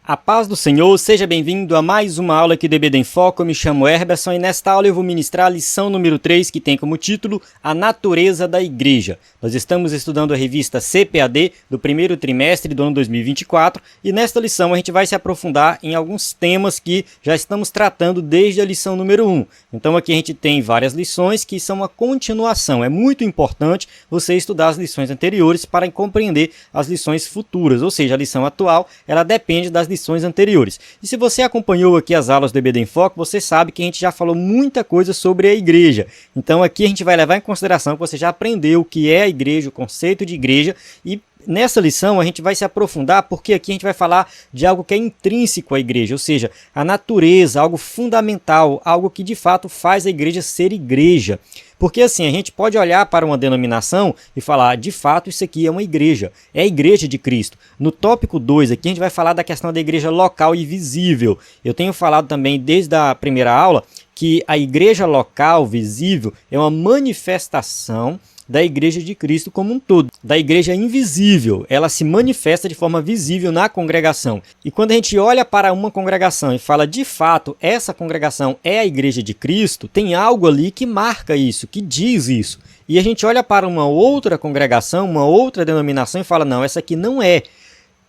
A paz do Senhor, seja bem-vindo a mais uma aula aqui do EBD em Foco. Eu me chamo Herberson e nesta aula eu vou ministrar a lição número 3, que tem como título A Natureza da Igreja. Nós estamos estudando a revista CPAD do primeiro trimestre do ano 2024 e nesta lição a gente vai se aprofundar em alguns temas que já estamos tratando desde a lição número 1. Então aqui a gente tem várias lições que são uma continuação. É muito importante você estudar as lições anteriores para compreender as lições futuras, ou seja, a lição atual ela depende das lições anteriores. E se você acompanhou aqui as aulas do EBD em Foco, você sabe que a gente já falou muita coisa sobre a igreja. Então aqui a gente vai levar em consideração que você já aprendeu o que é a igreja, o conceito de igreja, e nessa lição a gente vai se aprofundar porque aqui a gente vai falar de algo que é intrínseco à igreja, ou seja, a natureza, algo fundamental, algo que de fato faz a igreja ser igreja. Porque assim, a gente pode olhar para uma denominação e falar, de fato isso aqui é uma igreja, é a igreja de Cristo. No tópico 2 aqui a gente vai falar da questão da igreja local e visível. Eu tenho falado também desde a primeira aula que a igreja local, visível, é uma manifestação da igreja de Cristo como um todo, da igreja invisível, ela se manifesta de forma visível na congregação. E quando a gente olha para uma congregação e fala de fato, essa congregação é a igreja de Cristo, tem algo ali que marca isso, que diz isso. E a gente olha para uma outra congregação, uma outra denominação e fala, não, essa aqui não é.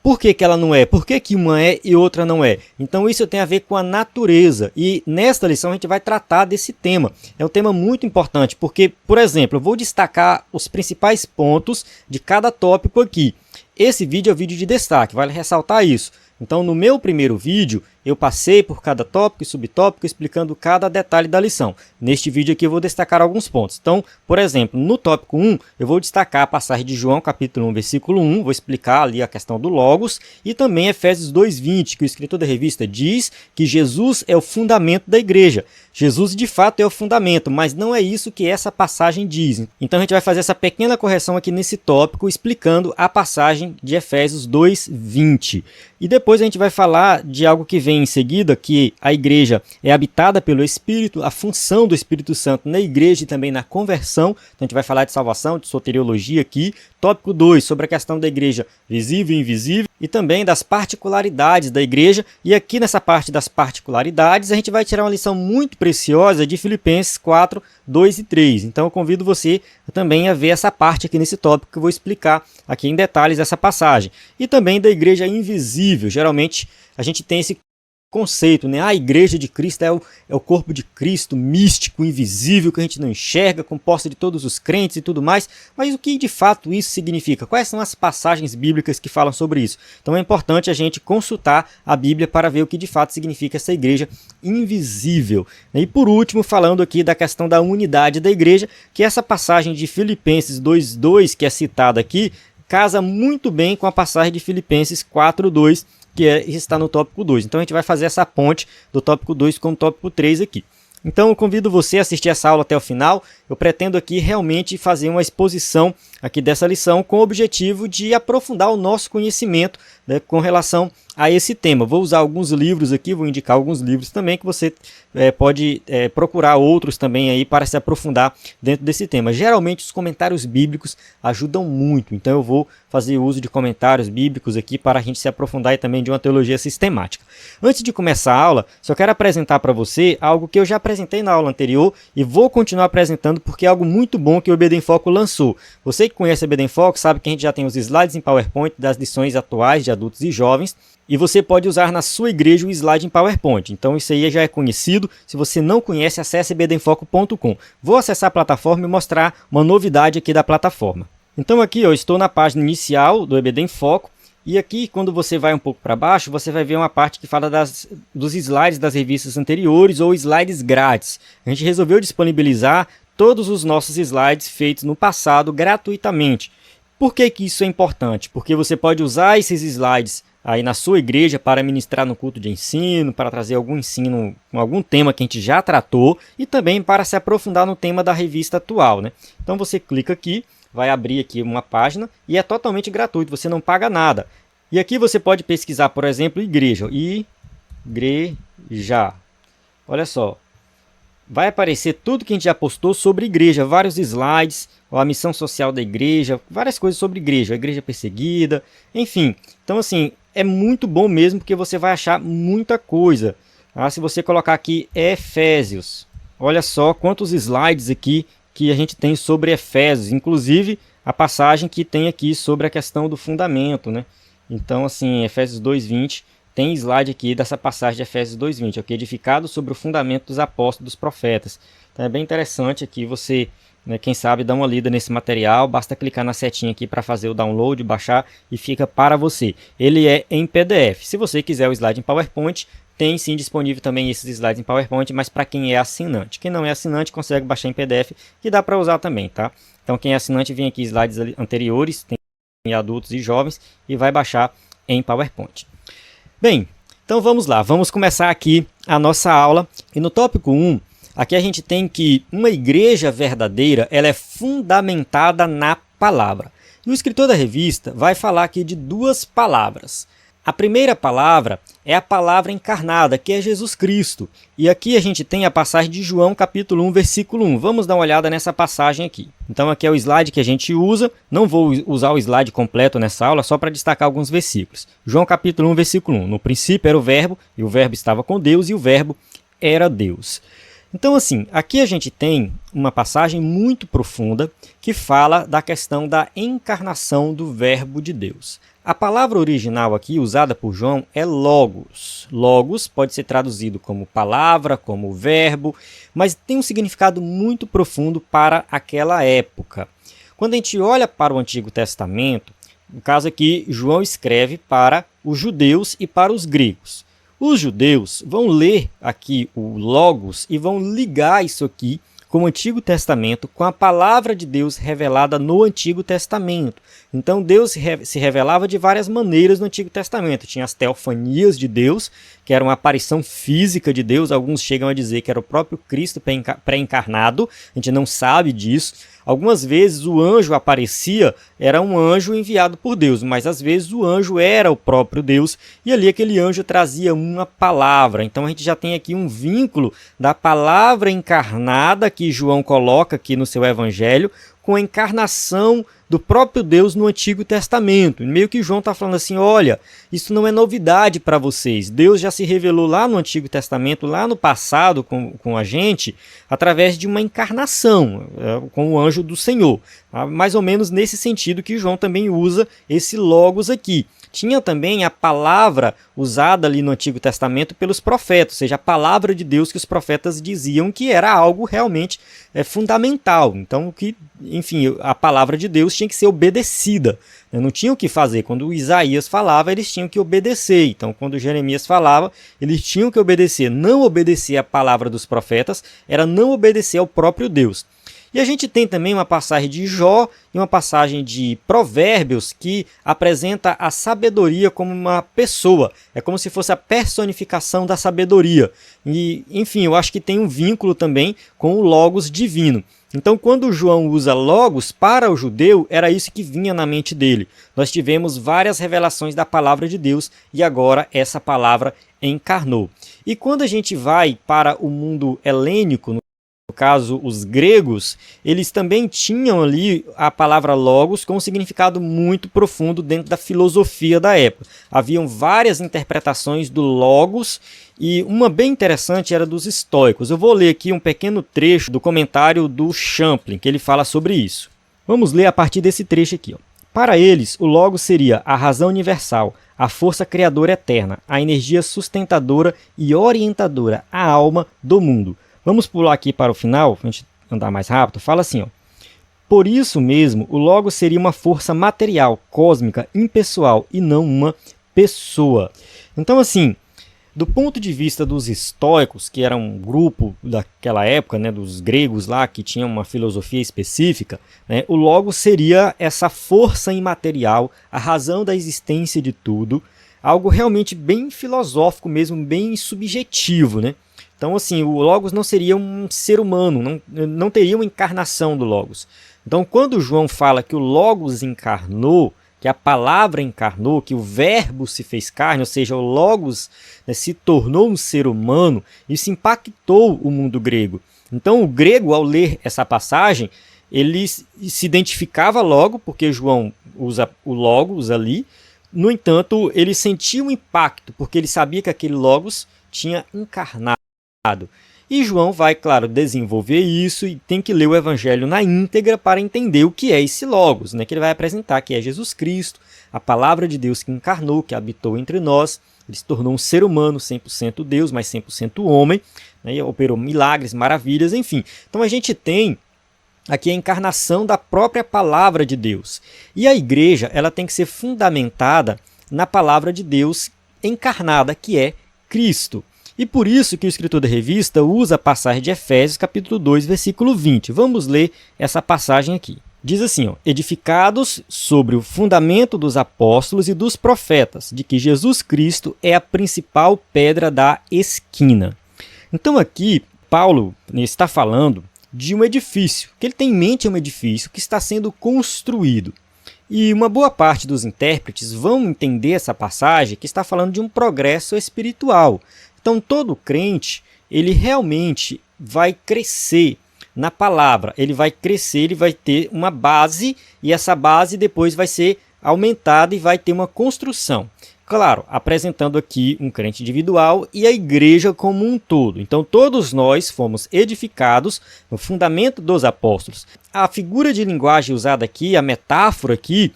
Por que ela não é? Por que uma é e outra não é? Então isso tem a ver com a natureza e nesta lição a gente vai tratar desse tema. É um tema muito importante porque, por exemplo, eu vou destacar os principais pontos de cada tópico aqui. Esse vídeo é um vídeo de destaque, vale ressaltar isso. Então no meu primeiro vídeo eu passei por cada tópico e subtópico explicando cada detalhe da lição. Neste vídeo aqui eu vou destacar alguns pontos. Então, por exemplo, no tópico 1 eu vou destacar a passagem de João capítulo 1, versículo 1, vou explicar ali a questão do Logos e também Efésios 2:20, que o escritor da revista diz que Jesus é o fundamento da igreja. Jesus de fato é o fundamento, mas não é isso que essa passagem diz. Então a gente vai fazer essa pequena correção aqui nesse tópico explicando a passagem de Efésios 2:20. E depois a gente vai falar de algo que vem em seguida, que a igreja é habitada pelo Espírito, a função do Espírito Santo na igreja e também na conversão. Então a gente vai falar de salvação, de soteriologia aqui. Tópico 2, sobre a questão da igreja visível e invisível e também das particularidades da igreja. E aqui nessa parte das particularidades a gente vai tirar uma lição muito preciosa de Filipenses 4, 2 e 3. Então eu convido você também a ver essa parte aqui nesse tópico que eu vou explicar aqui em detalhes essa passagem. E também da igreja invisível. Geralmente a gente tem esse conceito, né? A igreja de Cristo é o corpo de Cristo, místico, invisível, que a gente não enxerga, composta de todos os crentes e tudo mais, mas o que de fato isso significa? Quais são as passagens bíblicas que falam sobre isso? Então é importante a gente consultar a Bíblia para ver o que de fato significa essa igreja invisível. E por último, falando aqui da questão da unidade da igreja, que essa passagem de Filipenses 2:2, que é citada aqui, casa muito bem com a passagem de Filipenses 4:2, que está no tópico 2. Então a gente vai fazer essa ponte do tópico 2 com o tópico 3 aqui. Então eu convido você a assistir essa aula até o final. Eu pretendo aqui realmente fazer uma exposição aqui dessa lição com o objetivo de aprofundar o nosso conhecimento, né, com relação a esse tema. Vou usar alguns livros aqui, vou indicar alguns livros também que você pode procurar outros também aí para se aprofundar dentro desse tema. Geralmente os comentários bíblicos ajudam muito, então eu vou fazer uso de comentários bíblicos aqui para a gente se aprofundar e também de uma teologia sistemática. Antes de começar a aula, só quero apresentar para você algo que eu já apresentei na aula anterior e vou continuar apresentando porque é algo muito bom que o EBD em Foco lançou. Você que conhece o EBD em Foco sabe que a gente já tem os slides em PowerPoint das lições atuais de adultos e jovens e você pode usar na sua igreja o slide em PowerPoint. Então isso aí já é conhecido. Se você não conhece, acesse ebdemfoco.com. Vou acessar a plataforma e mostrar uma novidade aqui da plataforma. Então aqui eu estou na página inicial do EBD em Foco. E aqui, quando você vai um pouco para baixo, você vai ver uma parte que fala dos slides das revistas anteriores ou slides grátis. A gente resolveu disponibilizar todos os nossos slides feitos no passado gratuitamente. Por que isso é importante? Porque você pode usar esses slides aí na sua igreja para ministrar no culto de ensino, para trazer algum ensino com algum tema que a gente já tratou e também para se aprofundar no tema da revista atual, né? Então você clica aqui, vai abrir aqui uma página e é totalmente gratuito, você não paga nada. E aqui você pode pesquisar, por exemplo, igreja. Igreja. Olha só. vai aparecer tudo que a gente já postou sobre igreja, vários slides, a missão social da igreja, várias coisas sobre igreja, a igreja perseguida, enfim. Então assim, é muito bom mesmo porque você vai achar muita coisa. Se você colocar aqui Efésios, olha só quantos slides aqui que a gente tem sobre Efésios, inclusive a passagem que tem aqui sobre a questão do fundamento, né? Então assim, Efésios 2:20, tem slide aqui dessa passagem de Efésios 2:20, ok? Edificado sobre o fundamento dos apóstolos, dos profetas. Então é bem interessante aqui você, né, quem sabe, dar uma lida nesse material. Basta clicar na setinha aqui para fazer o download, baixar e fica para você. Ele é em PDF. Se você quiser o slide em PowerPoint, tem sim disponível também esses slides em PowerPoint, mas para quem é assinante. Quem não é assinante consegue baixar em PDF, que dá para usar também, tá? Então quem é assinante vem aqui slides anteriores, tem adultos e jovens, e vai baixar em PowerPoint. Bem, então vamos lá, vamos começar aqui a nossa aula. E no tópico 1, aqui a gente tem que uma igreja verdadeira, ela é fundamentada na palavra. E o escritor da revista vai falar aqui de duas palavras. A primeira palavra é a palavra encarnada, que é Jesus Cristo. E aqui a gente tem a passagem de João capítulo 1, versículo 1. Vamos dar uma olhada nessa passagem aqui. Então aqui é o slide que a gente usa. Não vou usar o slide completo nessa aula, só para destacar alguns versículos. João capítulo 1, versículo 1. No princípio era o verbo, e o verbo estava com Deus, e o verbo era Deus. Então assim, aqui a gente tem uma passagem muito profunda que fala da questão da encarnação do verbo de Deus. A palavra original aqui usada por João é logos. Logos pode ser traduzido como palavra, como verbo, mas tem um significado muito profundo para aquela época. Quando a gente olha para o Antigo Testamento, no caso aqui, João escreve para os judeus e para os gregos. Os judeus vão ler aqui o logos e vão ligar isso aqui com o Antigo Testamento, com a palavra de Deus revelada no Antigo Testamento. Então Deus se revelava de várias maneiras no Antigo Testamento. Tinha as teofanias de Deus, que era uma aparição física de Deus. Alguns chegam a dizer que era o próprio Cristo pré-encarnado. A gente não sabe disso. Algumas vezes o anjo aparecia, era um anjo enviado por Deus, mas às vezes o anjo era o próprio Deus e ali aquele anjo trazia uma palavra. Então a gente já tem aqui um vínculo da palavra encarnada que João coloca aqui no seu evangelho com a encarnação do próprio Deus no Antigo Testamento. Meio que João está falando assim, olha, isso não é novidade para vocês. Deus já se revelou lá no Antigo Testamento, lá no passado com a gente, através de uma encarnação, com o anjo do Senhor. Mais ou menos nesse sentido que João também usa esse logos aqui. Tinha também a palavra usada ali no Antigo Testamento pelos profetas, ou seja, a palavra de Deus que os profetas diziam que era algo realmente fundamental. Então, enfim, a palavra de Deus tinha que ser obedecida. Não tinha o que fazer. Quando Isaías falava, eles tinham que obedecer. Então, quando Jeremias falava, eles tinham que obedecer. Não obedecer a palavra dos profetas era não obedecer ao próprio Deus. E a gente tem também uma passagem de Jó e uma passagem de Provérbios que apresenta a sabedoria como uma pessoa. É como se fosse a personificação da sabedoria. E, enfim, eu acho que tem um vínculo também com o Logos divino. Então, quando João usa Logos para o judeu, era isso que vinha na mente dele. Nós tivemos várias revelações da palavra de Deus e agora essa palavra encarnou. E quando a gente vai para o mundo helênico, no caso os gregos, eles também tinham ali a palavra logos com um significado muito profundo dentro da filosofia da época. Haviam várias interpretações do logos e uma bem interessante era dos estoicos. Eu vou ler aqui um pequeno trecho do comentário do Champlin, que ele fala sobre isso. Vamos ler a partir desse trecho aqui. Para eles, o logos seria a razão universal, a força criadora eterna, a energia sustentadora e orientadora, a alma do mundo. Vamos pular aqui para o final, para a gente andar mais rápido. Fala assim, ó. Por isso mesmo, o Logos seria uma força material, cósmica, impessoal e não uma pessoa. Então, assim, do ponto de vista dos estoicos, que era um grupo daquela época, né, dos gregos lá, que tinham uma filosofia específica, né, o Logos seria essa força imaterial, a razão da existência de tudo, algo realmente bem filosófico mesmo, bem subjetivo, né? Então, assim, o Logos não seria um ser humano, não teria uma encarnação do Logos. Então, quando João fala que o Logos encarnou, que a palavra encarnou, que o verbo se fez carne, ou seja, o Logos, né, se tornou um ser humano, isso impactou o mundo grego. Então o grego, ao ler essa passagem, ele se identificava logo, porque João usa o Logos ali. No entanto, ele sentia um impacto, porque ele sabia que aquele Logos tinha encarnado. E João vai, claro, desenvolver isso e tem que ler o Evangelho na íntegra para entender o que é esse Logos, né? Que ele vai apresentar, que é Jesus Cristo, a palavra de Deus que encarnou, que habitou entre nós. Ele se tornou um ser humano, 100% Deus, mas 100% homem, né? E operou milagres, maravilhas, enfim. Então a gente tem aqui a encarnação da própria palavra de Deus. E a igreja, ela tem que ser fundamentada na palavra de Deus encarnada, que é Cristo. E por isso que o escritor da revista usa a passagem de Efésios, capítulo 2, versículo 20. Vamos ler essa passagem aqui. Diz assim, ó, edificados sobre o fundamento dos apóstolos e dos profetas, de que Jesus Cristo é a principal pedra da esquina. Então aqui, Paulo está falando de um edifício, que ele tem em mente um edifício que está sendo construído. E uma boa parte dos intérpretes vão entender essa passagem que está falando de um progresso espiritual. Então todo crente, ele realmente vai crescer na palavra, ele vai crescer, ele vai ter uma base e essa base depois vai ser aumentada e vai ter uma construção. Claro, apresentando aqui um crente individual e a igreja como um todo. Então todos nós fomos edificados no fundamento dos apóstolos. A figura de linguagem usada aqui, a metáfora aqui,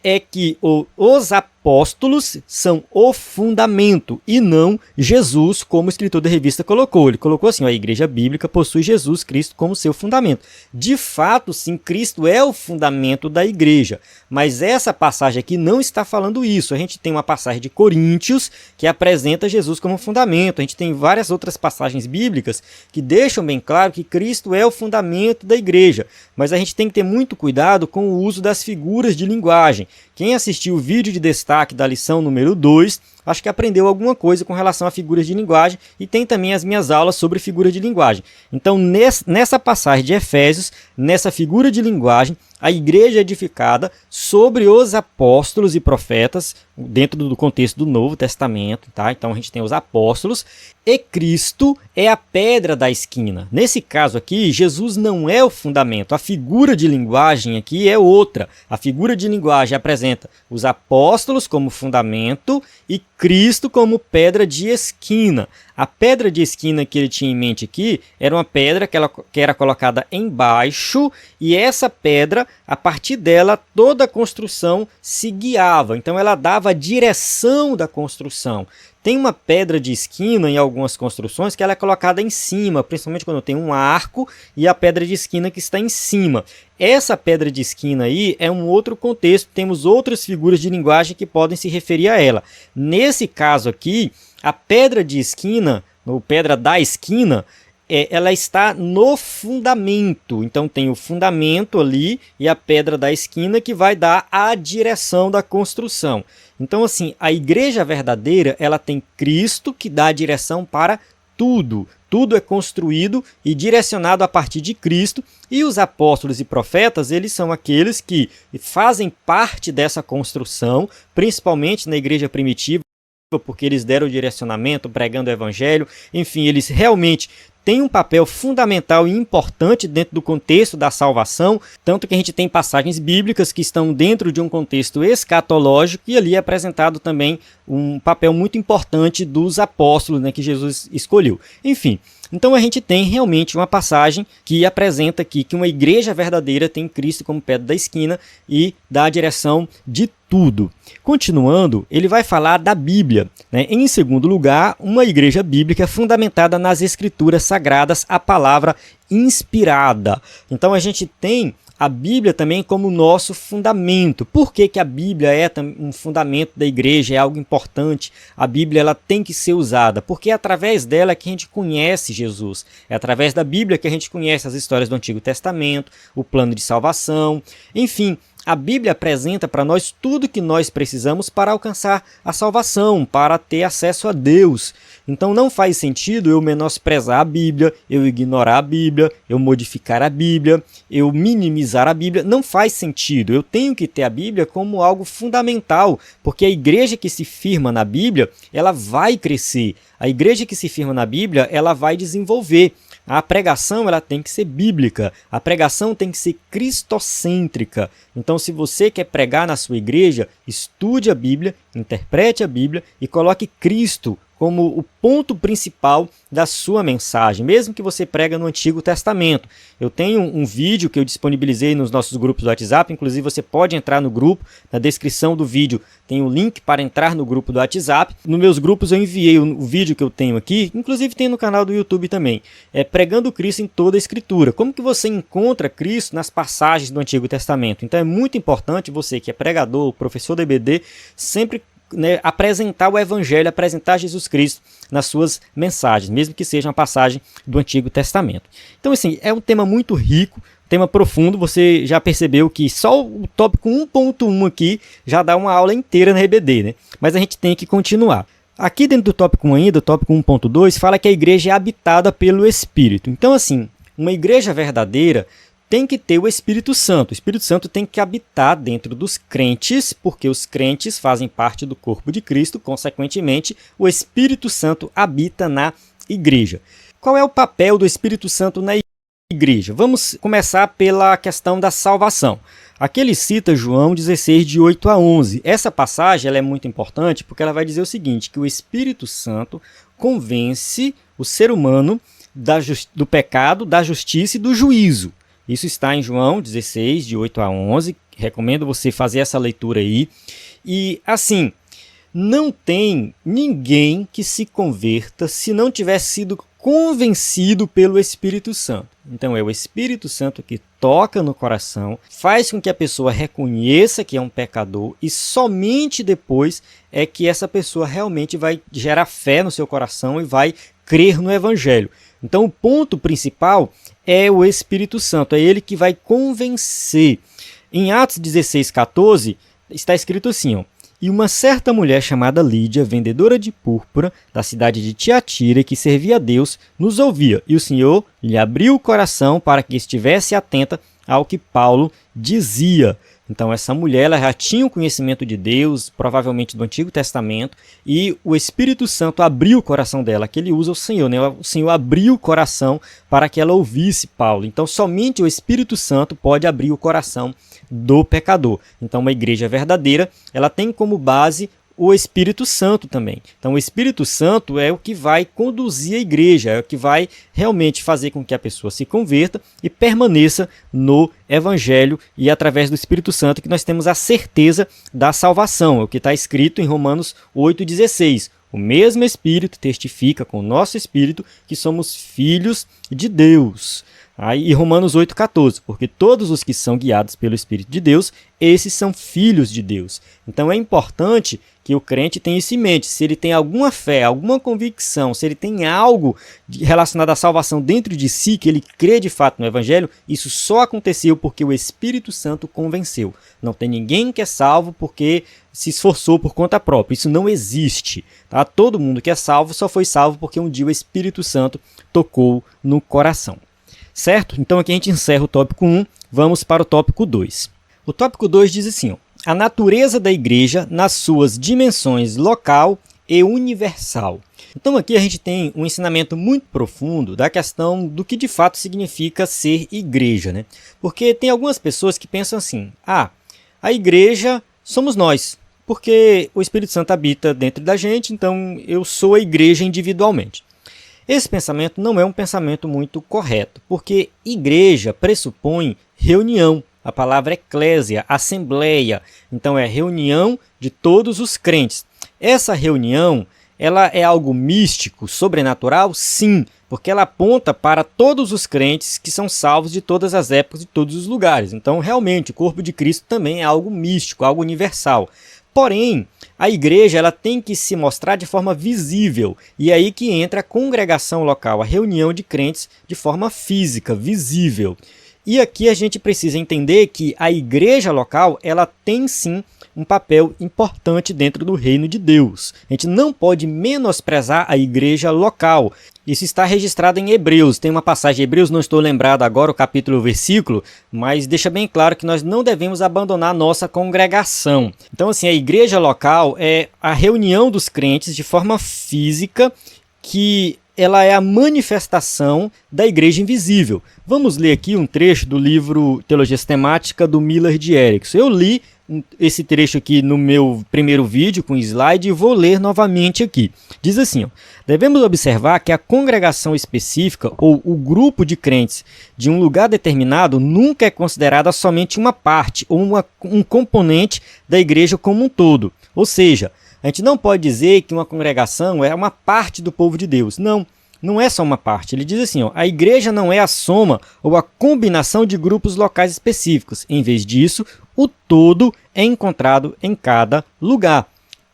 é que os apóstolos são o fundamento e não Jesus, como o escritor da revista colocou. Ele colocou assim, a igreja bíblica possui Jesus Cristo como seu fundamento. De fato, sim, Cristo é o fundamento da igreja, mas essa passagem aqui não está falando isso. A gente tem uma passagem de Coríntios que apresenta Jesus como fundamento. A gente tem várias outras passagens bíblicas que deixam bem claro que Cristo é o fundamento da igreja, mas a gente tem que ter muito cuidado com o uso das figuras de linguagem. Quem assistiu o vídeo de destaque da lição número 2, acho que aprendeu alguma coisa com relação a figuras de linguagem e tem também as minhas aulas sobre figuras de linguagem. Então, nessa passagem de Efésios, nessa figura de linguagem, a igreja é edificada sobre os apóstolos e profetas, dentro do contexto do Novo Testamento, tá? Então a gente tem os apóstolos e Cristo é a pedra da esquina. Nesse caso aqui, Jesus não é o fundamento, a figura de linguagem aqui é outra. A figura de linguagem apresenta os apóstolos como fundamento e Cristo como pedra de esquina. A pedra de esquina que ele tinha em mente aqui era uma pedra que era colocada embaixo e essa pedra, a partir dela, toda a construção se guiava. Então ela dava a direção da construção. Tem uma pedra de esquina em algumas construções que ela é colocada em cima, principalmente quando tem um arco e a pedra de esquina que está em cima. Essa pedra de esquina aí é um outro contexto, temos outras figuras de linguagem que podem se referir a ela. Nesse caso aqui, a pedra de esquina, ou pedra da esquina, ela está no fundamento. Então tem o fundamento ali e a pedra da esquina que vai dar a direção da construção. Então assim, a igreja verdadeira, ela tem Cristo que dá a direção para tudo. Tudo é construído e direcionado a partir de Cristo, e os apóstolos e profetas, eles são aqueles que fazem parte dessa construção, principalmente na igreja primitiva, porque eles deram o direcionamento, pregando o evangelho, enfim, eles realmente têm um papel fundamental e importante dentro do contexto da salvação, tanto que a gente tem passagens bíblicas que estão dentro de um contexto escatológico e ali é apresentado também um papel muito importante dos apóstolos, né, que Jesus escolheu. Enfim, então a gente tem realmente uma passagem que apresenta aqui que uma igreja verdadeira tem Cristo como pedra da esquina e dá a direção de tudo. Continuando, ele vai falar da Bíblia, né? Em segundo lugar, uma igreja bíblica fundamentada nas escrituras sagradas, a palavra inspirada. Então a gente tem a Bíblia também como nosso fundamento. Por que que a Bíblia é um fundamento da igreja, é algo importante? A Bíblia ela tem que ser usada, porque é através dela que a gente conhece Jesus. É através da Bíblia que a gente conhece as histórias do Antigo Testamento, o plano de salvação, enfim. A Bíblia apresenta para nós tudo que nós precisamos para alcançar a salvação, para ter acesso a Deus. Então não faz sentido eu menosprezar a Bíblia, eu ignorar a Bíblia, eu modificar a Bíblia, eu minimizar a Bíblia. Não faz sentido. Eu tenho que ter a Bíblia como algo fundamental, porque a igreja que se firma na Bíblia, ela vai crescer. A igreja que se firma na Bíblia, ela vai desenvolver. A pregação ela tem que ser bíblica, a pregação tem que ser cristocêntrica. Então, se você quer pregar na sua igreja, estude a Bíblia, interprete a Bíblia e coloque Cristo como o ponto principal da sua mensagem, mesmo que você prega no Antigo Testamento. Eu tenho um vídeo que eu disponibilizei nos nossos grupos do WhatsApp, inclusive você pode entrar no grupo, na descrição do vídeo tem um link para entrar no grupo do WhatsApp. Nos meus grupos eu enviei o vídeo que eu tenho aqui, inclusive tem no canal do YouTube também, pregando Cristo em toda a Escritura. Como que você encontra Cristo nas passagens do Antigo Testamento? Então é muito importante você que é pregador, professor da EBD, sempre apresentar o Evangelho, apresentar Jesus Cristo nas suas mensagens, mesmo que seja uma passagem do Antigo Testamento. Então, assim, é um tema muito rico, tema profundo. Você já percebeu que só o tópico 1.1 aqui já dá uma aula inteira na EBD, né? Mas a gente tem que continuar. Aqui dentro do tópico 1 ainda, o tópico 1.2, fala que a igreja é habitada pelo Espírito. Então, assim, uma igreja verdadeira tem que ter o Espírito Santo. O Espírito Santo tem que habitar dentro dos crentes, porque os crentes fazem parte do corpo de Cristo, consequentemente, o Espírito Santo habita na igreja. Qual é o papel do Espírito Santo na igreja? Vamos começar pela questão da salvação. Aqui ele cita João 16, de 8 a 11. Essa passagem ela é muito importante porque ela vai dizer o seguinte, que o Espírito Santo convence o ser humano do pecado, da justiça e do juízo. Isso está em João 16, de 8 a 11. Recomendo você fazer essa leitura aí. E, assim, não tem ninguém que se converta se não tiver sido convencido pelo Espírito Santo. Então, é o Espírito Santo que toca no coração, faz com que a pessoa reconheça que é um pecador e somente depois é que essa pessoa realmente vai gerar fé no seu coração e vai crer no Evangelho. Então, o ponto principal é o Espírito Santo, é ele que vai convencer. Em Atos 16, 14, está escrito assim, ó, e uma certa mulher chamada Lídia, vendedora de púrpura, da cidade de Tiatira, que servia a Deus, nos ouvia, e o Senhor lhe abriu o coração para que estivesse atenta ao que Paulo dizia. Então essa mulher ela já tinha o conhecimento de Deus, provavelmente do Antigo Testamento, e o Espírito Santo abriu o coração dela, que ele usa o Senhor, né? O Senhor abriu o coração para que ela ouvisse Paulo. Então somente o Espírito Santo pode abrir o coração do pecador. Então uma igreja verdadeira, ela tem como base o Espírito Santo também. Então o Espírito Santo é o que vai conduzir a igreja, é o que vai realmente fazer com que a pessoa se converta e permaneça no Evangelho, e através do Espírito Santo que nós temos a certeza da salvação. É o que está escrito em Romanos 8,16. O mesmo Espírito testifica com o nosso Espírito que somos filhos de Deus. E Romanos 8,14, porque todos os que são guiados pelo Espírito de Deus, esses são filhos de Deus. Então é importante que o crente tenha isso em mente. Se ele tem alguma fé, alguma convicção, se ele tem algo relacionado à salvação dentro de si, que ele crê de fato no Evangelho, isso só aconteceu porque o Espírito Santo convenceu. Não tem ninguém que é salvo porque se esforçou por conta própria. Isso não existe. Tá? Todo mundo que é salvo só foi salvo porque um dia o Espírito Santo tocou no coração. Certo? Então aqui a gente encerra o tópico 1, vamos para o tópico 2. O tópico 2 diz assim, ó, a natureza da igreja nas suas dimensões local e universal. Então aqui a gente tem um ensinamento muito profundo da questão do que de fato significa ser igreja, né? Porque tem algumas pessoas que pensam assim, a igreja somos nós, porque o Espírito Santo habita dentro da gente, então eu sou a igreja individualmente. Esse pensamento não é um pensamento muito correto, porque igreja pressupõe reunião. A palavra eclésia, assembleia, então é reunião de todos os crentes. Essa reunião, ela é algo místico, sobrenatural? Sim, porque ela aponta para todos os crentes que são salvos de todas as épocas, de todos os lugares. Então, realmente, o corpo de Cristo também é algo místico, algo universal. Porém, a igreja ela tem que se mostrar de forma visível, e é aí que entra a congregação local, a reunião de crentes de forma física, visível. E aqui a gente precisa entender que a igreja local, ela tem sim um papel importante dentro do reino de Deus. A gente não pode menosprezar a igreja local. Isso está registrado em Hebreus. Tem uma passagem em Hebreus, não estou lembrado agora o capítulo ou o versículo, mas deixa bem claro que nós não devemos abandonar a nossa congregação. Então, assim, a igreja local é a reunião dos crentes de forma física, que ela é a manifestação da igreja invisível. Vamos ler aqui um trecho do livro Teologia Sistemática do Miller de Erickson. Eu li esse trecho aqui no meu primeiro vídeo com slide e vou ler novamente aqui. Diz assim, ó, devemos observar que a congregação específica ou o grupo de crentes de um lugar determinado nunca é considerada somente uma parte ou um componente da igreja como um todo. Ou seja, a gente não pode dizer que uma congregação é uma parte do povo de Deus. Não, não é só uma parte. Ele diz assim, ó, a igreja não é a soma ou a combinação de grupos locais específicos. Em vez disso, o todo é encontrado em cada lugar.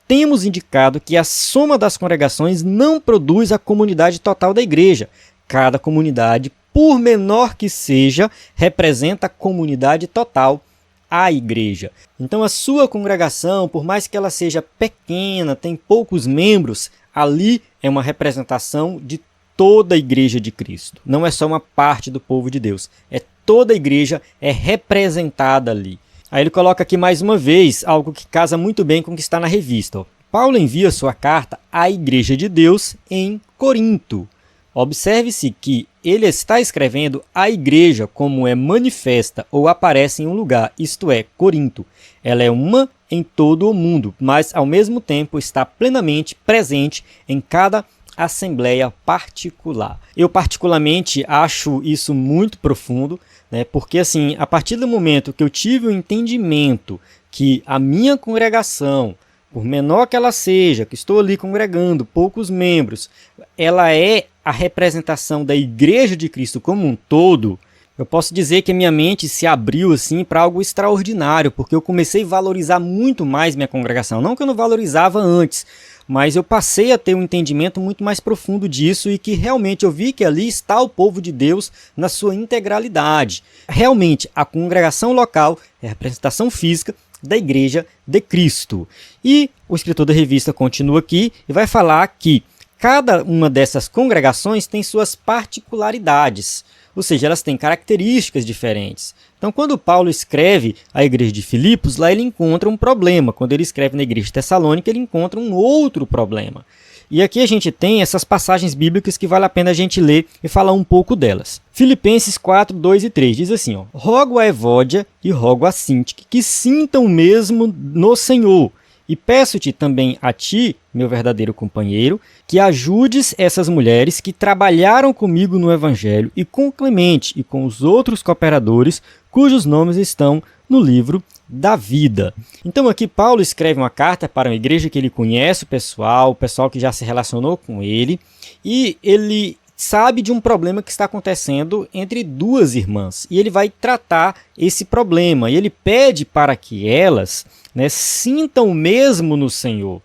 Temos indicado que a soma das congregações não produz a comunidade total da igreja. Cada comunidade, por menor que seja, representa a comunidade total, a igreja. Então a sua congregação, por mais que ela seja pequena, tem poucos membros, ali é uma representação de toda a igreja de Cristo. Não é só uma parte do povo de Deus. É toda a igreja é representada ali. Aí ele coloca aqui mais uma vez algo que casa muito bem com o que está na revista. Paulo envia sua carta à igreja de Deus em Corinto. Observe-se que ele está escrevendo à igreja como é manifesta ou aparece em um lugar, isto é, Corinto. Ela é uma em todo o mundo, mas ao mesmo tempo está plenamente presente em cada assembleia particular. Eu particularmente acho isso muito profundo, né? Porque assim, a partir do momento que eu tive o entendimento que a minha congregação, por menor que ela seja, que estou ali congregando, poucos membros, ela é a representação da igreja de Cristo como um todo, eu posso dizer que a minha mente se abriu assim para algo extraordinário, porque eu comecei a valorizar muito mais minha congregação. Não que eu não valorizava antes, mas eu passei a ter um entendimento muito mais profundo disso e que realmente eu vi que ali está o povo de Deus na sua integralidade. Realmente, a congregação local é a representação física da igreja de Cristo. E o escritor da revista continua aqui e vai falar que cada uma dessas congregações tem suas particularidades, ou seja, elas têm características diferentes. Então, quando Paulo escreve à igreja de Filipos, lá ele encontra um problema. Quando ele escreve na igreja de Tessalônica, ele encontra um outro problema. E aqui a gente tem essas passagens bíblicas que vale a pena a gente ler e falar um pouco delas. Filipenses 4, 2 e 3 diz assim, ó, rogo a Evódia e rogo a Sintique que sintam mesmo no Senhor. E peço-te também a ti, meu verdadeiro companheiro, que ajudes essas mulheres que trabalharam comigo no Evangelho e com Clemente e com os outros cooperadores cujos nomes estão no livro da vida. Então aqui Paulo escreve uma carta para uma igreja que ele conhece, o pessoal que já se relacionou com ele, e ele sabe de um problema que está acontecendo entre duas irmãs. E ele vai tratar esse problema. E ele pede para que elas, né, sintam mesmo no Senhor.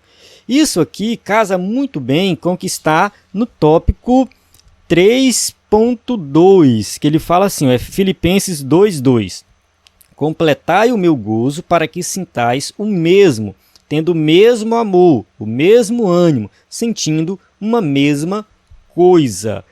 Isso aqui casa muito bem com o que está no tópico 3.2, que ele fala assim, é Filipenses 2:2. Completai o meu gozo para que sintais o mesmo, tendo o mesmo amor, o mesmo ânimo, sentindo uma mesma coisa.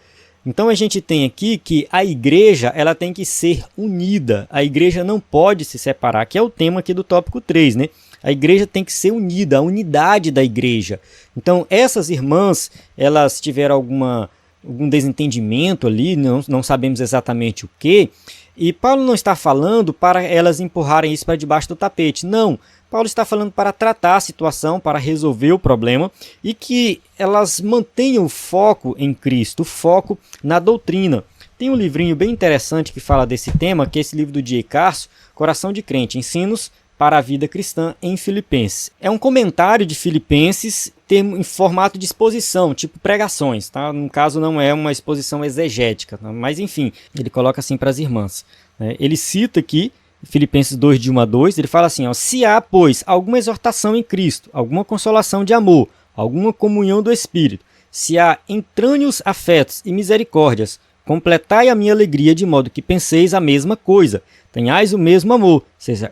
Então a gente tem aqui que a igreja ela tem que ser unida, a igreja não pode se separar, que é o tema aqui do tópico 3, né? A igreja tem que ser unida, a unidade da igreja. Então essas irmãs, elas tiveram algum desentendimento ali, não sabemos exatamente o que, e Paulo não está falando para elas empurrarem isso para debaixo do tapete, não. Paulo está falando para tratar a situação, para resolver o problema e que elas mantenham o foco em Cristo, o foco na doutrina. Tem um livrinho bem interessante que fala desse tema, que é esse livro do J. Carso, Coração de Crente, Ensinos para a Vida Cristã em Filipenses. É um comentário de Filipenses em formato de exposição, tipo pregações, tá? No caso não é uma exposição exegética, tá? Mas enfim, ele coloca assim para as irmãs. Ele cita aqui Filipenses 2, de 1 a 2, ele fala assim, ó, se há, pois, alguma exortação em Cristo, alguma consolação de amor, alguma comunhão do Espírito, se há entrâneos afetos e misericórdias, completai a minha alegria de modo que penseis a mesma coisa, tenhais o mesmo amor,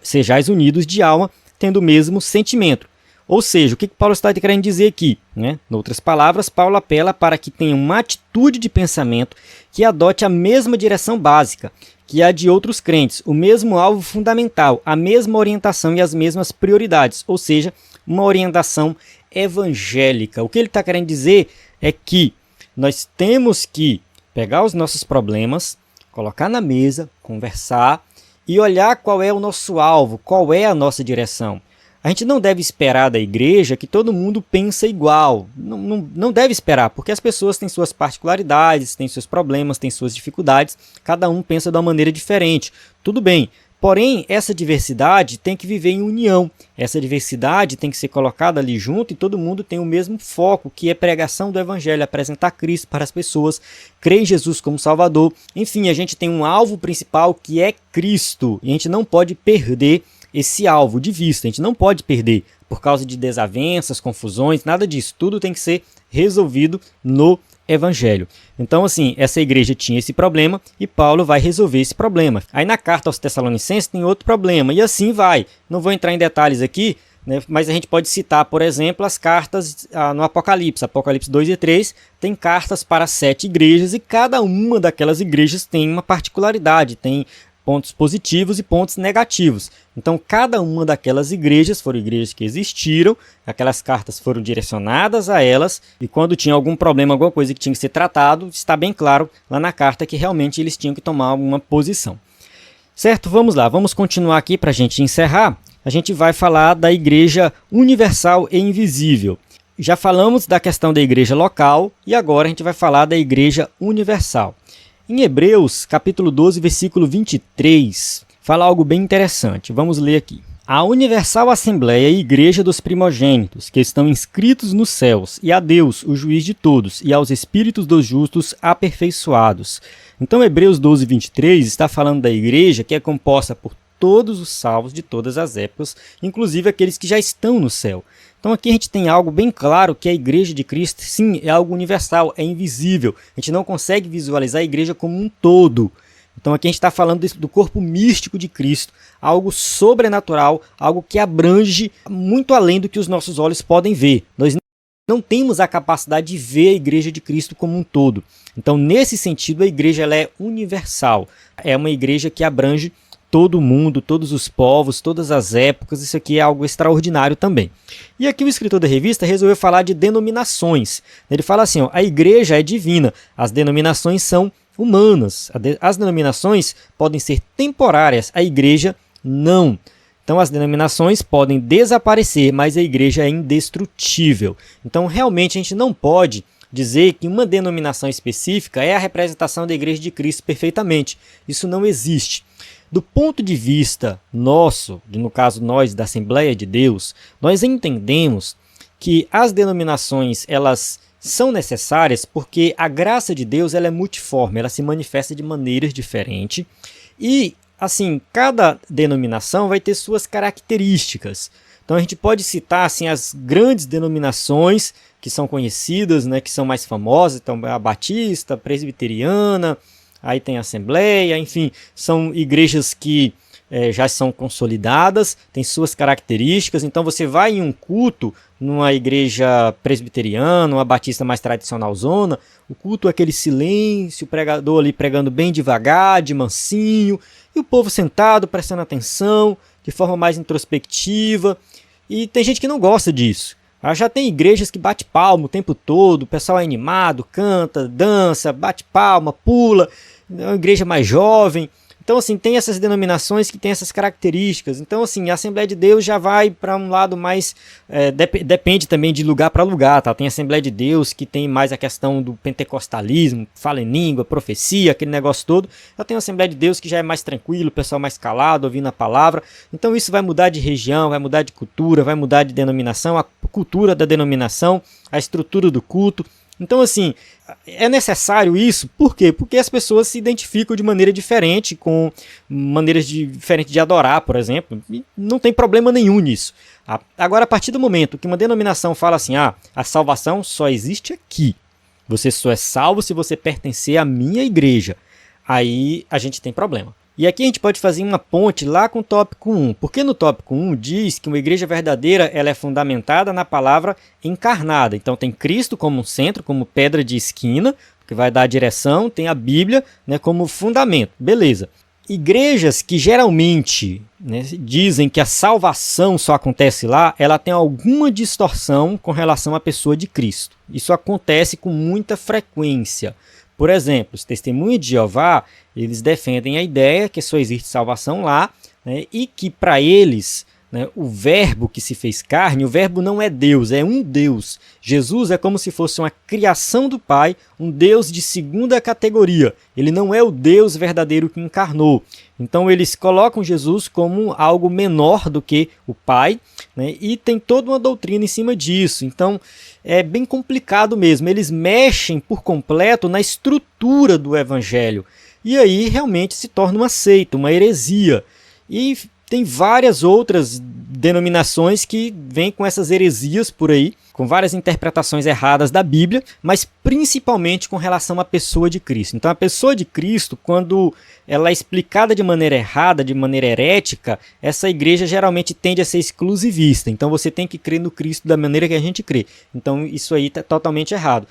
sejais unidos de alma, tendo o mesmo sentimento. Ou seja, o que Paulo está querendo dizer aqui? Em outras palavras, Paulo apela para que tenha uma atitude de pensamento que adote a mesma direção básica que a de outros crentes, o mesmo alvo fundamental, a mesma orientação e as mesmas prioridades, ou seja, uma orientação evangélica. O que ele está querendo dizer é que nós temos que pegar os nossos problemas, colocar na mesa, conversar e olhar qual é o nosso alvo, qual é a nossa direção. A gente não deve esperar da igreja que todo mundo pensa igual. Não deve esperar, porque as pessoas têm suas particularidades, têm seus problemas, têm suas dificuldades. Cada um pensa de uma maneira diferente. Tudo bem. Porém, essa diversidade tem que viver em união. Essa diversidade tem que ser colocada ali junto e todo mundo tem o mesmo foco, que é pregação do evangelho, apresentar Cristo para as pessoas, crer em Jesus como Salvador. Enfim, a gente tem um alvo principal que é Cristo. E a gente não pode perder esse alvo de vista, a gente não pode perder por causa de desavenças, confusões, nada disso. Tudo tem que ser resolvido no Evangelho. Então, assim, essa igreja tinha esse problema e Paulo vai resolver esse problema. Aí na carta aos Tessalonicenses tem outro problema e assim vai. Não vou entrar em detalhes aqui, né, mas a gente pode citar, por exemplo, as cartas no Apocalipse. Apocalipse 2 e 3 tem cartas para 7 igrejas e cada uma daquelas igrejas tem uma particularidade, tem pontos positivos e pontos negativos. Então, cada uma daquelas igrejas foram igrejas que existiram, aquelas cartas foram direcionadas a elas, e quando tinha algum problema, alguma coisa que tinha que ser tratado, está bem claro lá na carta que realmente eles tinham que tomar uma posição. Certo? Vamos lá, vamos continuar aqui para a gente encerrar. A gente vai falar da igreja universal e invisível. Já falamos da questão da igreja local e agora a gente vai falar da igreja universal. Em Hebreus, capítulo 12, versículo 23, fala algo bem interessante. Vamos ler aqui. A universal assembleia e igreja dos primogênitos, que estão inscritos nos céus, e a Deus, o juiz de todos, e aos espíritos dos justos aperfeiçoados. Então, Hebreus 12, 23 está falando da igreja que é composta por todos os salvos de todas as épocas, inclusive aqueles que já estão no céu. Então aqui a gente tem algo bem claro que a igreja de Cristo, sim, é algo universal, é invisível. A gente não consegue visualizar a igreja como um todo. Então aqui a gente está falando do corpo místico de Cristo, algo sobrenatural, algo que abrange muito além do que os nossos olhos podem ver. Nós não temos a capacidade de ver a igreja de Cristo como um todo. Então nesse sentido a igreja ela é universal, é uma igreja que abrange todo mundo, todos os povos, todas as épocas. Isso aqui é algo extraordinário também. E aqui o escritor da revista resolveu falar de denominações. Ele fala assim, ó, a igreja é divina, as denominações são humanas. As denominações podem ser temporárias, a igreja não. Então as denominações podem desaparecer, mas a igreja é indestrutível. Então realmente a gente não pode dizer que uma denominação específica é a representação da igreja de Cristo perfeitamente. Isso não existe. Do ponto de vista nosso, no caso nós da Assembleia de Deus, nós entendemos que as denominações elas são necessárias porque a graça de Deus ela é multiforme, ela se manifesta de maneiras diferentes e assim cada denominação vai ter suas características. Então a gente pode citar assim, as grandes denominações que são conhecidas, né, que são mais famosas, então a Batista, a Presbiteriana, aí tem a Assembleia, enfim, são igrejas que já são consolidadas, têm suas características. Então você vai em um culto, numa igreja presbiteriana, uma batista mais tradicional zona, o culto é aquele silêncio, o pregador ali pregando bem devagar, de mansinho, e o povo sentado, prestando atenção, de forma mais introspectiva. E tem gente que não gosta disso. Já tem igrejas que bate palma o tempo todo, o pessoal é animado, canta, dança, bate palma, pula, é uma igreja mais jovem. Então, assim, tem essas denominações que têm essas características. Então, assim, a Assembleia de Deus já vai para um lado mais... depende também de lugar para lugar, tá? Tem a Assembleia de Deus que tem mais a questão do pentecostalismo, fala em língua, profecia, aquele negócio todo. Já tem a Assembleia de Deus que já é mais tranquilo, o pessoal mais calado, ouvindo a palavra. Então, isso vai mudar de região, vai mudar de cultura, vai mudar de denominação, a cultura da denominação, a estrutura do culto. Então, assim, é necessário isso, por quê? Porque as pessoas se identificam de maneira diferente, com maneiras diferentes de adorar, por exemplo, e não tem problema nenhum nisso. Agora, a partir do momento que uma denominação fala assim, a salvação só existe aqui, Você só é salvo se você pertencer à minha igreja. Aí a gente tem problema. E aqui a gente pode fazer uma ponte lá com o tópico 1, porque no tópico 1 diz que uma igreja verdadeira ela é fundamentada na palavra encarnada. Então tem Cristo como centro, como pedra de esquina, que vai dar a direção, tem a Bíblia, né, como fundamento. Beleza. Igrejas que geralmente, né, dizem que a salvação só acontece lá, ela tem alguma distorção com relação à pessoa de Cristo. Isso acontece com muita frequência. Por exemplo, os testemunhos de Jeová, eles defendem a ideia que só existe salvação lá, né, e que para eles, né, o verbo que se fez carne, o verbo não é Deus, é um Deus. Jesus é como se fosse uma criação do Pai, um Deus de segunda categoria. Ele não é o Deus verdadeiro que encarnou. Então eles colocam Jesus como algo menor do que o Pai, né, e tem toda uma doutrina em cima disso. Então é bem complicado mesmo. Eles mexem por completo na estrutura do Evangelho. E aí realmente se torna uma seita, uma heresia. E tem várias outras denominações que vêm com essas heresias por aí, com várias interpretações erradas da Bíblia, mas principalmente com relação à pessoa de Cristo. Então a pessoa de Cristo, quando ela é explicada de maneira errada, de maneira herética, essa igreja geralmente tende a ser exclusivista. Então você tem que crer no Cristo da maneira que a gente crê. Então isso aí está totalmente errado.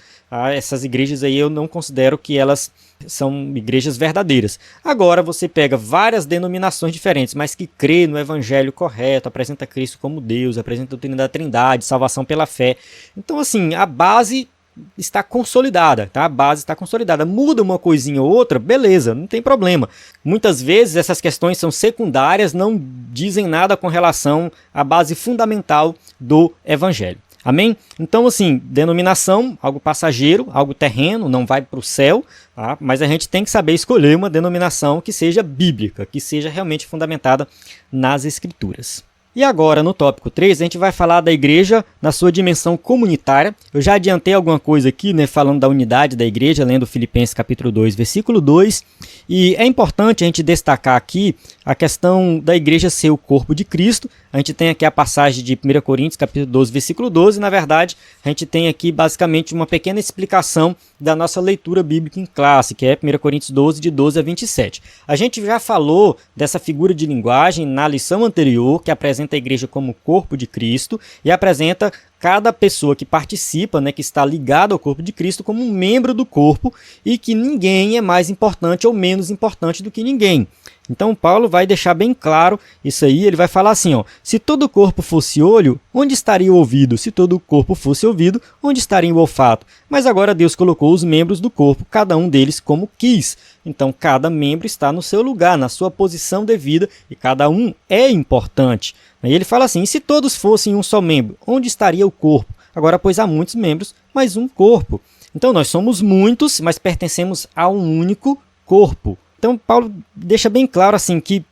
Essas igrejas aí eu não considero que elas são igrejas verdadeiras. Agora você pega várias denominações diferentes, mas que crê no evangelho correto, apresenta Cristo como Deus, apresenta a doutrina da Trindade, salvação pela fé. Então assim, a base está consolidada, tá? A base está consolidada. Muda uma coisinha ou outra, beleza, não tem problema. Muitas vezes essas questões são secundárias, não dizem nada com relação à base fundamental do evangelho. Amém? Então, assim, denominação, algo passageiro, algo terreno, não vai para o céu, tá? Mas a gente tem que saber escolher uma denominação que seja bíblica, que seja realmente fundamentada nas Escrituras. E agora, no tópico 3, a gente vai falar da igreja na sua dimensão comunitária. Eu já adiantei alguma coisa aqui, né, falando da unidade da igreja, lendo Filipenses capítulo 2, versículo 2. E é importante a gente destacar aqui a questão da igreja ser o corpo de Cristo. A gente tem aqui a passagem de 1 Coríntios capítulo 12, versículo 12. Na verdade, a gente tem aqui basicamente uma pequena explicação da nossa leitura bíblica em classe, que é 1 Coríntios 12, de 12 a 27. A gente já falou dessa figura de linguagem na lição anterior, que apresenta a igreja como corpo de Cristo e apresenta cada pessoa que participa, né, que está ligada ao corpo de Cristo como um membro do corpo e que ninguém é mais importante ou menos importante do que ninguém. Então Paulo vai deixar bem claro isso aí, ele vai falar assim, ó, se todo o corpo fosse olho, onde estaria o ouvido? Se todo o corpo fosse ouvido, onde estaria o olfato? Mas agora Deus colocou os membros do corpo, cada um deles como quis. Então cada membro está no seu lugar, na sua posição devida, e cada um é importante. E ele fala assim, e se todos fossem um só membro, onde estaria o corpo? Agora, pois há muitos membros, mas um corpo. Então nós somos muitos, mas pertencemos a um único corpo. Então Paulo deixa bem claro assim que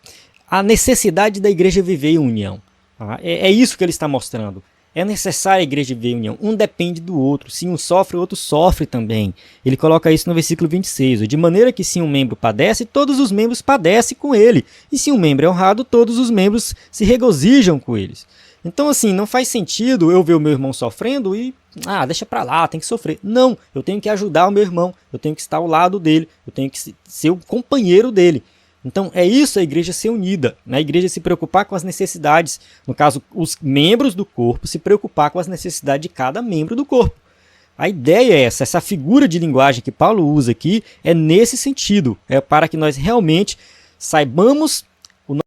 a necessidade da igreja viver em união. Tá? É isso que ele está mostrando. É necessário a igreja viver em união. Um depende do outro. Se um sofre, o outro sofre também. Ele coloca isso no versículo 26. De maneira que se um membro padece, todos os membros padecem com ele. E se um membro é honrado, todos os membros se regozijam com eles. Então assim, não faz sentido eu ver o meu irmão sofrendo e deixa pra lá, tem que sofrer. Não, eu tenho que ajudar o meu irmão, eu tenho que estar ao lado dele, eu tenho que ser o companheiro dele. Então é isso, a igreja ser unida, né? A igreja se preocupar com as necessidades, no caso, os membros do corpo se preocupar com as necessidades de cada membro do corpo. A ideia é essa figura de linguagem que Paulo usa aqui é nesse sentido, é para que nós realmente saibamos o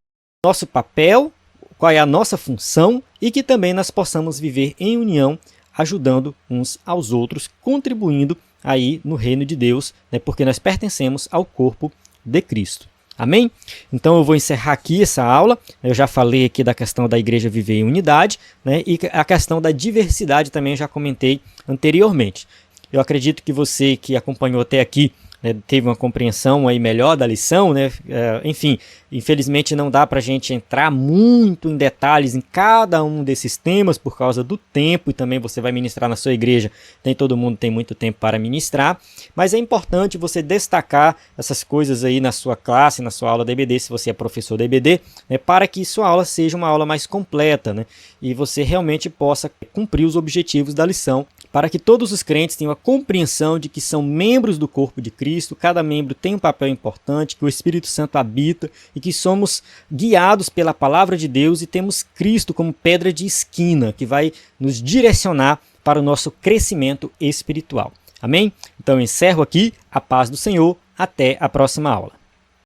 nosso papel, qual é a nossa função e que também nós possamos viver em união, ajudando uns aos outros, contribuindo aí no reino de Deus, né, porque nós pertencemos ao corpo de Cristo. Amém? Então eu vou encerrar aqui essa aula. Eu já falei aqui da questão da igreja viver em unidade, né, e a questão da diversidade também eu já comentei anteriormente. Eu acredito que você que acompanhou até aqui, né, teve uma compreensão aí melhor da lição, né? Enfim, infelizmente não dá para a gente entrar muito em detalhes em cada um desses temas por causa do tempo, e também você vai ministrar na sua igreja, nem todo mundo tem muito tempo para ministrar, mas é importante você destacar essas coisas aí na sua classe, na sua aula da EBD, se você é professor da EBD, né, para que sua aula seja uma aula mais completa, né, e você realmente possa cumprir os objetivos da lição, para que todos os crentes tenham a compreensão de que são membros do corpo de Cristo, cada membro tem um papel importante, que o Espírito Santo habita e que somos guiados pela palavra de Deus e temos Cristo como pedra de esquina, que vai nos direcionar para o nosso crescimento espiritual. Amém? Então eu encerro aqui. A paz do Senhor. Até a próxima aula.